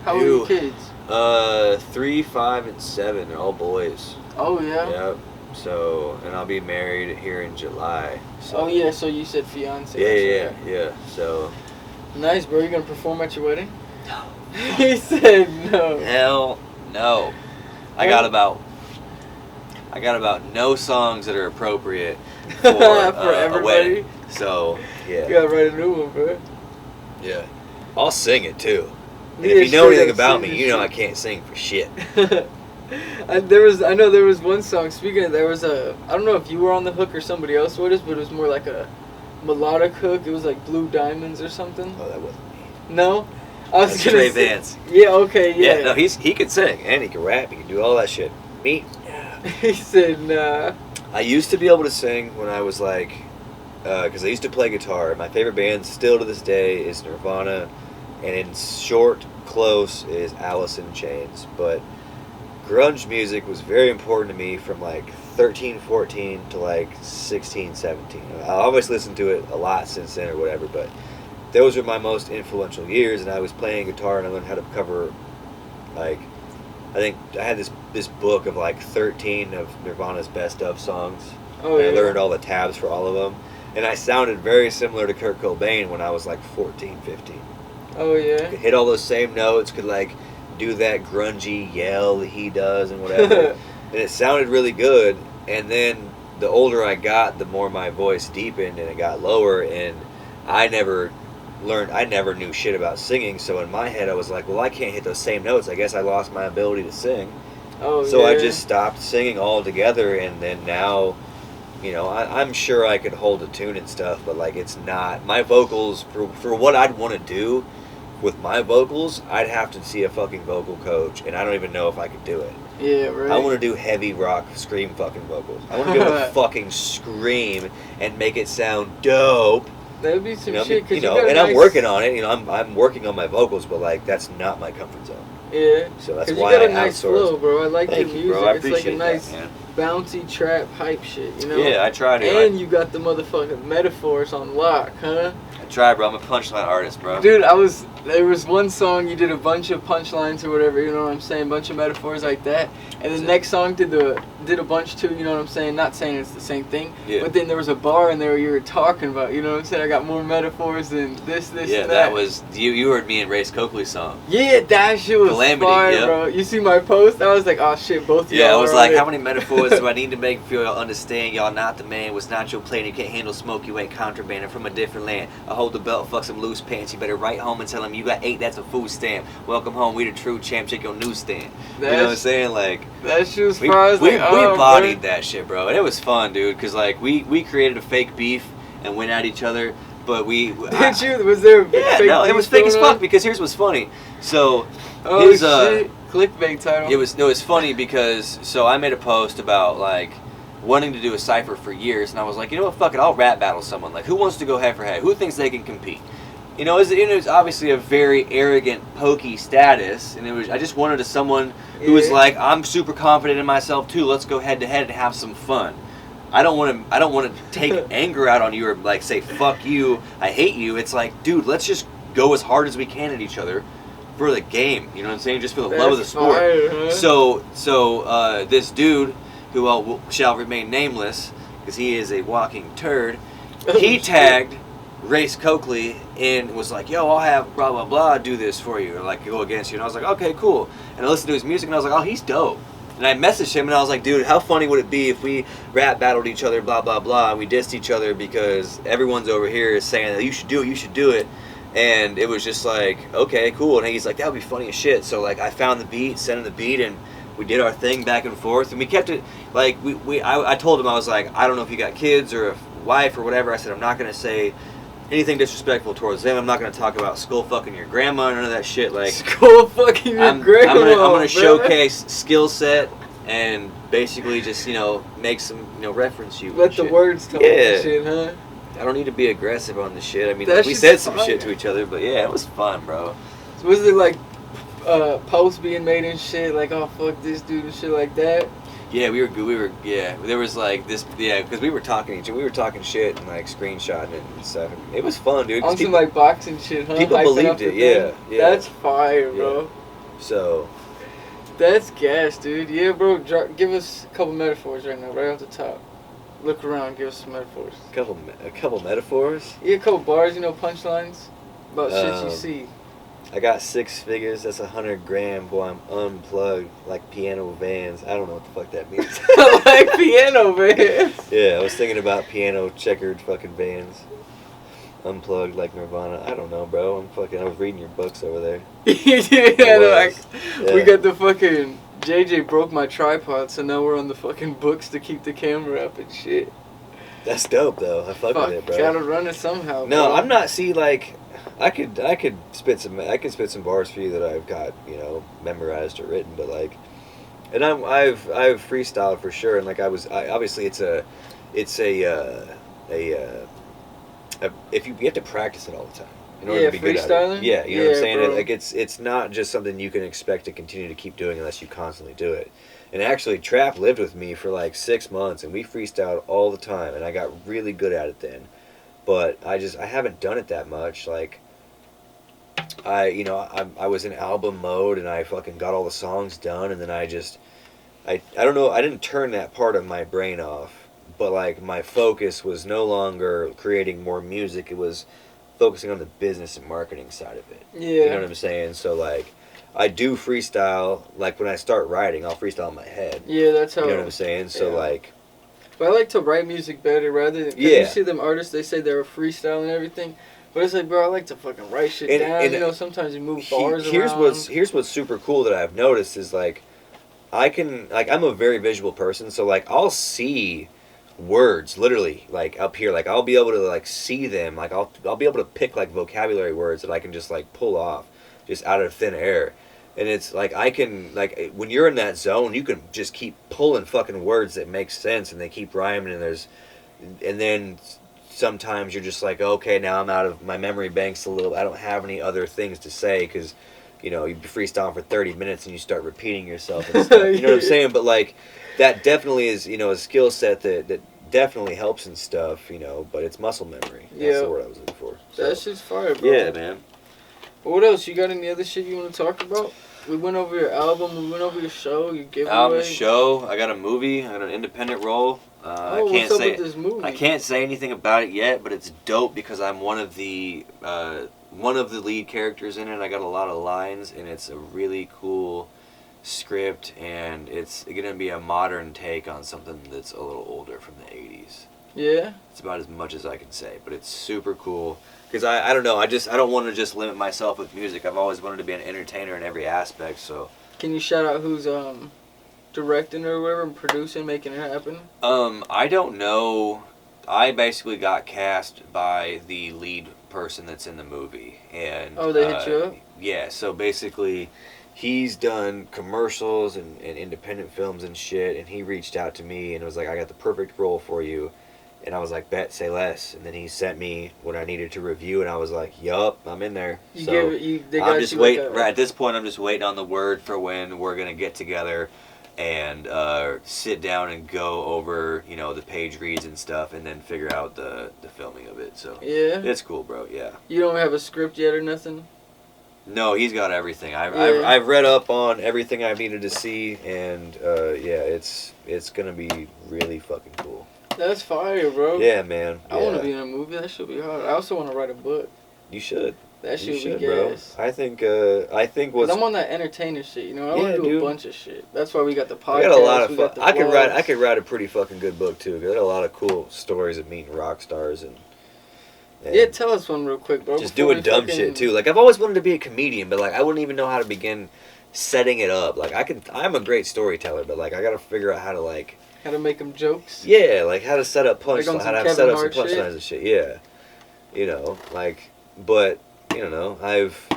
How old are your kids? 3, 5, and 7. They're all boys. Oh yeah. Yep. So, and I'll be married here in July. So. Oh yeah. So you said fiance. Yeah. So. Nice, bro. You gonna perform at your wedding? No. He said no. Hell no. I got about no songs that are appropriate for, everybody. a wedding. So yeah. You gotta write a new one, bro. Yeah. I'll sing it too. And Yeah, if you know straight anything up about sing me, the you know I shit. can't sing for shit. I know there was one song. Speaking of, there was I don't know if you were on the hook or somebody else was, but it was more like a melodic hook. It was like Blue Diamonds or something. Oh, that wasn't me. No, I was That's gonna Trey say. Vance. Yeah. Okay. Yeah. Yeah. No, he can sing and he can rap. He can do all that shit. Me. He said nah. I used to be able to sing when I was like, because I used to play guitar. My favorite band still to this day is Nirvana, and in short, close is Alice in Chains. But grunge music was very important to me from like 13, 14 to like 16, 17. I always listened to it a lot since then or whatever, but those were my most influential years, and I was playing guitar and I learned how to cover, like, I think I had this book of like 13 of Nirvana's best of songs. Oh and yeah. I learned all the tabs for all of them. And I sounded very similar to Kurt Cobain when I was like 14, 15. Oh yeah. Could hit all those same notes, could like do that grungy yell that he does and whatever. And it sounded really good. And then the older I got, the more my voice deepened and it got lower. And I never knew shit about singing. So in my head, I was like, well, I can't hit those same notes. I guess I lost my ability to sing. Oh So yeah. I just stopped singing altogether. And then now, you know, I'm sure I could hold a tune and stuff, but like it's not my vocals for what I'd want to do with my vocals. I'd have to see a fucking vocal coach, and I don't even know if I could do it. Yeah, right. I want to do heavy rock scream fucking vocals. I want to be able to fucking scream and make it sound dope. That'd be some You know, shit. 'Cause you know, got a and nice... I'm working on it. You know, I'm working on my vocals, but like that's not my comfort zone. Yeah. So that's 'Cause why you got I a nice outsourced. flow, bro. I like Thank your you, music. bro. I It's like a appreciate nice that, man. bouncy trap hype shit, you know? Yeah, I try to. And you got the motherfucking metaphors on lock, huh? I try, bro. I'm a punchline artist, bro. Dude, there was one song you did a bunch of punchlines or whatever, you know what I'm saying, bunch of metaphors like that. And the next song did a bunch too, you know what I'm saying? Not saying it's the same thing, Yeah. but then there was a bar in there you were talking about, you know what I'm saying? I got more metaphors than this, Yeah, and that was you heard me and Race Coakley's song. Yeah, that shit was Calamity, fire, yep. bro. You see my post? I was like, oh shit, both of y'all Yeah, I was are like, on how it. many metaphors do I need to make for y'all understand? Y'all not the man, was not your plane. You can't handle smoke, you ain't contraband. I'm from a different land. I hold the belt, fuck some loose pants. You better write home and tell him you got 8, that's a food stamp. Welcome home, we the true champ, check your newsstand. You know what I'm saying? Like, That shit was we fire. I was like, oh, bodied man. that shit, bro. And it was fun, dude, because like we created a fake beef and went at each other, but Did you? Was there a yeah, fake no, it beef was fake as going fuck on? because here's what's funny. So Oh his shit! Clickbait title. it was funny because so I made a post about like wanting to do a cipher for years, and I was like, you know what, fuck it, I'll rap battle someone. Like, who wants to go head for head? Who thinks they can compete? You know, it was obviously a very arrogant, pokey status, and I just wanted someone who was Yeah. like, I'm super confident in myself too. Let's go head to head and have some fun. I don't want to take anger out on you or like say fuck you, I hate you. It's like, dude, let's just go as hard as we can at each other for the game. You know what I'm saying? Just for the love of the That's sport. fire, huh? So this dude, who shall remain nameless because he is a walking turd, he tagged Race Coakley and was like, yo, I'll have blah blah blah do this for you, or like go against you. And I was like, okay, cool. And I listened to his music and I was like, oh, he's dope. And I messaged him and I was like, dude, how funny would it be if we rap battled each other, blah blah blah, and we dissed each other because everyone's over here is saying that you should do it. And it was just like, okay, cool. And he's like, that would be funny as shit. So like I found the beat, sent him the beat, and we did our thing back and forth, and we kept it like I told him, I was like, I don't know if you got kids or a wife or whatever. I said, I'm not gonna say anything disrespectful towards them. I'm not gonna talk about skull fucking your grandma or none of that shit. Like, skull fucking your grandma. I'm gonna bro. showcase skill set and basically just make some reference you. Let and the shit. words talk. Yeah. And shit, huh? I don't need to be aggressive on this shit. I mean, That we shit's said some fire. shit to each other, but yeah, it was fun, bro. So was it like posts being made and shit, like, oh fuck this dude and shit like that? Yeah, we were, yeah. There was like this, yeah, because we were talking shit and like screenshotting it and stuff. It was fun, dude. On some like boxing shit, huh? People Hyping believed it, yeah, yeah. That's fire, bro. Yeah. So. That's gas, dude. Yeah, bro. Give us a couple metaphors right now, right off the top. Look around, give us some metaphors. A couple metaphors? Yeah, a couple bars, punchlines about shit you see. I got 6 figures, that's 100 grand, boy, I'm unplugged like piano vans. I don't know what the fuck that means. Like piano vans? Yeah, I was thinking about piano checkered fucking vans. Unplugged like Nirvana. I don't know, bro. I was reading your books over there. Yeah. We Yeah. got the fucking... JJ broke my tripod, so now we're on the fucking books to keep the camera up and shit. That's dope, though. I fuck with it, bro. Gotta run it somehow, No, bro. I'm not, see, like... I could spit some bars for you that I've got, memorized or written, but like, and I've freestyled for sure, and like obviously it's a if you have to practice it all the time in order to be good at it. Yeah, you know what I'm saying? Bro. Like it's not just something you can expect to continue to keep doing unless you constantly do it. And actually, Trap lived with me for like 6 months, and we freestyled all the time, and I got really good at it then. But I haven't done it that much. Like, I was in album mode, and I fucking got all the songs done, and then I don't know, I didn't turn that part of my brain off, but like my focus was no longer creating more music, it was focusing on the business and marketing side of it. Yeah. You know what I'm saying? So like, I do freestyle, like when I start writing, I'll freestyle in my head. Yeah, that's how... You know what I'm saying? So like... But I like to write music better rather than... Yeah. You see them artists, they say they're freestyle and everything. But it's like, bro, I like to fucking write shit down. Sometimes you move bars around. Here's what's super cool that I've noticed is, like, I'm a very visual person, so, like, I'll see words, literally, like, up here. Like, I'll be able to, like, see them. Like, I'll be able to pick, like, vocabulary words that I can just, like, pull off just out of thin air. And it's, like, I can, like, when you're in that zone, you can just keep pulling fucking words that make sense, and they keep rhyming, and then... Sometimes you're just like, okay, now I'm out of my memory banks a little. I don't have any other things to say because, you freestyle for 30 minutes and you start repeating yourself and stuff. You know what I'm saying? But like, that definitely is, a skill set that definitely helps and stuff, but it's muscle memory. That's the word I was looking for. So. That shit's fire, bro. Yeah, man. But what else? You got any other shit you want to talk about? We went over your album. We went over your show. Your giveaway. Album, show. I got a movie. I got an independent role. What's up with this movie? I can't say anything about it yet, but it's dope because I'm one of the lead characters in it. I got a lot of lines, and it's a really cool script, and it's gonna be a modern take on something that's a little older from the 80s. Yeah. It's about as much as I can say, but it's super cool. Because I don't know, I don't want to just limit myself with music. I've always wanted to be an entertainer in every aspect, so... Can you shout out who's directing or whatever and producing, making it happen? I don't know. I basically got cast by the lead person that's in the movie. And they hit you up? Yeah, so basically he's done commercials and independent films and shit, and he reached out to me and was like, I got the perfect role for you. And I was like, bet, say less. And then he sent me what I needed to review, and I was like, yup, I'm in there. I'm just waiting. Right at this point, I'm just waiting on the word for when we're gonna get together and sit down and go over, the page reads and stuff, and then figure out the filming of it. So yeah, it's cool, bro. Yeah. You don't have a script yet or nothing? No, he's got everything. I've read up on everything I've needed to see, and it's gonna be really fucking cool. That's fire, bro. Yeah, man. I want to be in a movie. That should be hard. I also want to write a book. You should. That should be bro. gas. I think what's... I'm on that entertainer shit, I want to do a bunch of shit. That's why we got the podcast. I got a lot of fun. I could write a pretty fucking good book, too. I got a lot of cool stories of meeting rock stars and yeah, tell us one real quick, bro. Just doing dumb shit, too. Like, I've always wanted to be a comedian, but, like, I wouldn't even know how to begin setting it up. Like, I'm a great storyteller, but, like, I got to figure out how to, like... How to make them jokes? Yeah, like how to set up punchlines, how to set up some punchlines and shit. Yeah, but I've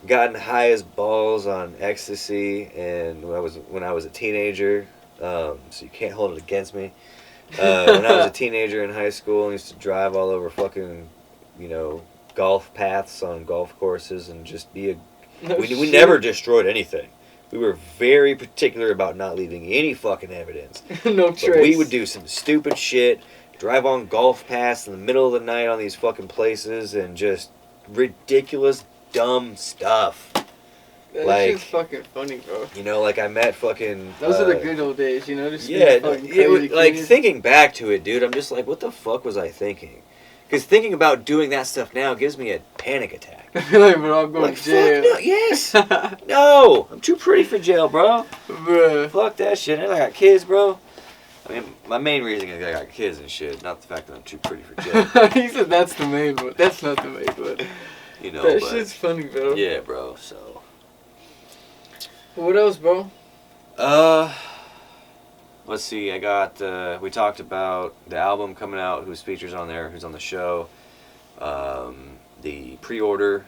gotten high as balls on ecstasy, and when I was a teenager, so you can't hold it against me. When I was a teenager in high school, I used to drive all over fucking, golf paths on golf courses and just be we never destroyed anything. We were very particular about not leaving any fucking evidence. No But trace. we would do some stupid shit, drive on golf paths in the middle of the night on these fucking places, and just ridiculous, dumb stuff. That like, shit's fucking funny, bro. You know, like I met fucking... Those are the good old days, you know? Just yeah, fucking it was, crazy like, kids. thinking back to it, dude, I'm just like, what the fuck was I thinking? Because thinking about doing that stuff now gives me a panic attack. I feel like, bro, I'm going Like, to jail. fuck no, yes! No! I'm too pretty for jail, bro. Bruh. Fuck that shit. And I got kids, bro. I mean, my main reason is I got kids and shit, not the fact that I'm too pretty for jail. He said that's the main one. That's not the main one. You know, that but, shit's funny, bro. yeah, bro, so... What else, bro? Let's see, I got, we talked about the album coming out, whose features on there, who's on the show, the pre-order,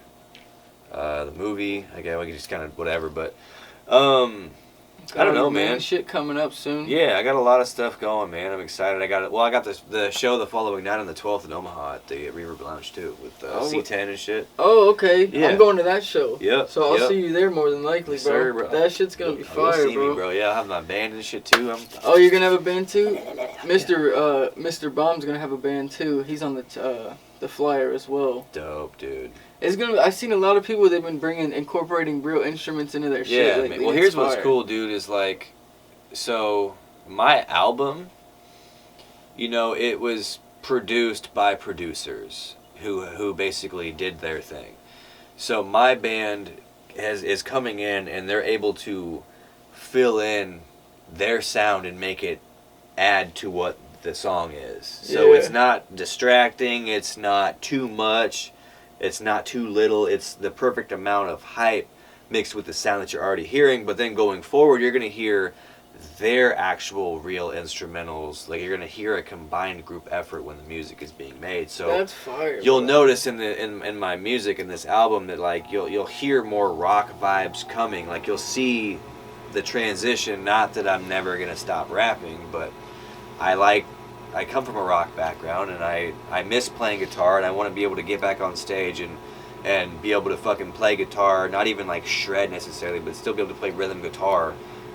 the movie, I guess we can just kind of whatever, but, I don't know, man. Shit coming up soon. Yeah, I got a lot of stuff going, man. I'm excited. I got the show the following night on the 12th in Omaha at the Reverb Lounge too, with C10 and shit. Oh, okay. Yeah. I'm going to that show. Yep. So I'll see you there more than likely, Yes, bro. sir, bro. That shit's gonna be You'll fire, see bro. me, bro. Yeah, I'll have my band and shit too. Oh, you're gonna have a band too? Mr. Baum's gonna have a band too. He's on the flyer as well. Dope, dude. It's gonna. I've seen a lot of people. They've been incorporating real instruments into their shit. Yeah, lately. man. Well, It's here's what's fire. cool, dude, is like, so my album, you know, it was produced by producers who basically did their thing. So my band is coming in and they're able to fill in their sound and make it add to what the song is. So Yeah. it's not distracting, it's not too much, it's not too little, it's the perfect amount of hype mixed with the sound that you're already hearing. But then going forward, you're going to hear their actual real instrumentals. Like, you're going to hear a combined group effort when the music is being made. So That's fire. you'll bro. notice in my music in this album that, like, you'll hear more rock vibes coming. Like, you'll see the transition. Not that I'm never going to stop rapping, but I come from a rock background, and I miss playing guitar, and I want to be able to get back on stage and be able to fucking play guitar, not even like shred necessarily, but still be able to play rhythm guitar,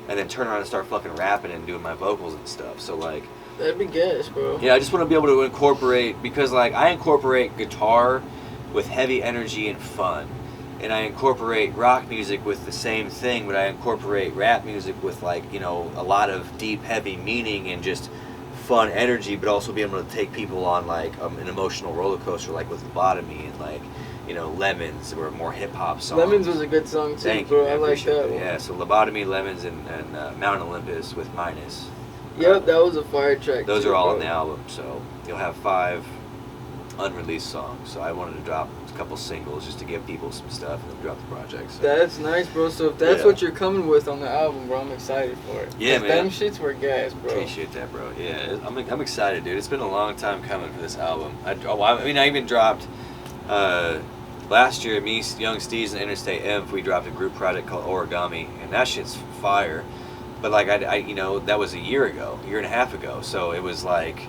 and then turn around and start fucking rapping and doing my vocals and stuff. So, like, That'd be gas, bro. yeah, I just want to be able to incorporate, because, like, I incorporate guitar with heavy energy and fun, and I incorporate rock music with the same thing, but I incorporate rap music with, like, you know, a lot of deep, heavy meaning and just fun energy, but also being able to take people on, like, an emotional roller coaster, like with Lobotomy and, like, you know, Lemons, or more hip hop songs. Lemons was a good song too, Thank bro. you, man. I like Appreciate that one. Yeah, so Lobotomy, Lemons, and Mount Olympus with Minus. Yep, that was a fire track. Those too, are all bro. on the album, so you'll have 5 unreleased songs. So I wanted to drop a couple singles just to give people some stuff and then drop the project. So. That's nice, bro. So if that's Yeah. what you're coming with on the album, bro, I'm excited for it. Yeah, 'Cause man. Them shits were gas, bro. Appreciate that, bro. Yeah, I'm excited, dude. It's been a long time coming for this album. I even dropped last year. Me, Young Steez, and Interstate Inf. We dropped a group project called Origami, and that shit's fire. But, like, I you know, that was a year and a half ago. So it was like,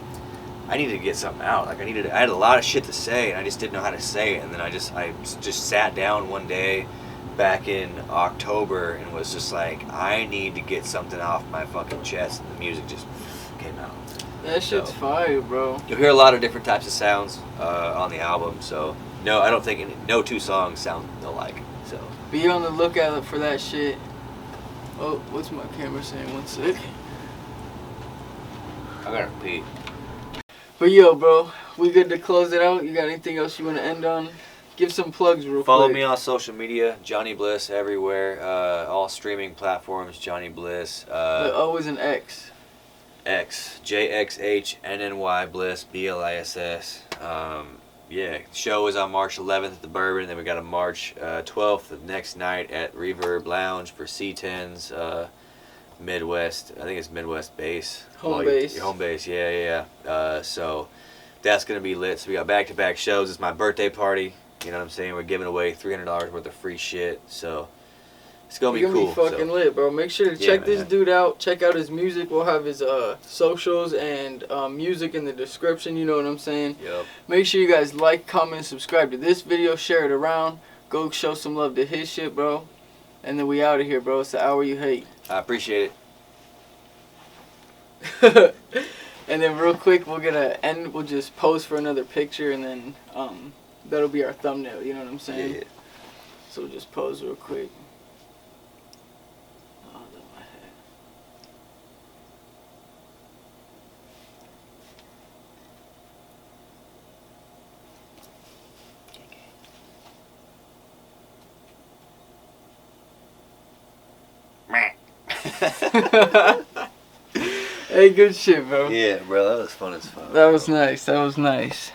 I needed to get something out. Like, I had a lot of shit to say, and I just didn't know how to say it. And then I just sat down one day back in October and was just like, I need to get something off my fucking chest, and the music just came out. That shit's fire, bro. You'll hear a lot of different types of sounds on the album. So no, I don't think no 2 songs sound alike. So Be on the lookout for that shit. Oh, what's my camera saying? 1 sec. I gotta pee. But yo, bro, we good to close it out? You got anything else you want to end on? Give some plugs real Follow quick. me on social media, Johnny Bliss everywhere. All streaming platforms, Johnny Bliss. The O is an X. X, JXHNNY Bliss, BLISS. Yeah, show is on March 11th at the Bourbon. Then we got a March 12th the next night at Reverb Lounge for C10's Midwest. I think it's Midwest base. Home base. Your home base, yeah. So that's gonna be lit. So we got back-to-back shows. It's my birthday party. You know what I'm saying? We're giving away $300 worth of free shit. So it's gonna be You're cool. gonna be fucking lit, bro. Make sure to Yeah, check this man. dude out. Check out his music. We'll have his socials and music in the description. You know what I'm saying? Yep. Make sure you guys like, comment, and subscribe to this video. Share it around. Go show some love to his shit, bro. And then we out of here, bro. It's the Hour You Hate. I appreciate And then real quick, we'll just pose for another picture, and then that'll be our thumbnail. You know what I'm saying? Yeah. So we'll just pose real quick. Oh, that's my hat. Hey, good shit, bro. Yeah, bro, that was fun as fuck. That was nice. That was nice.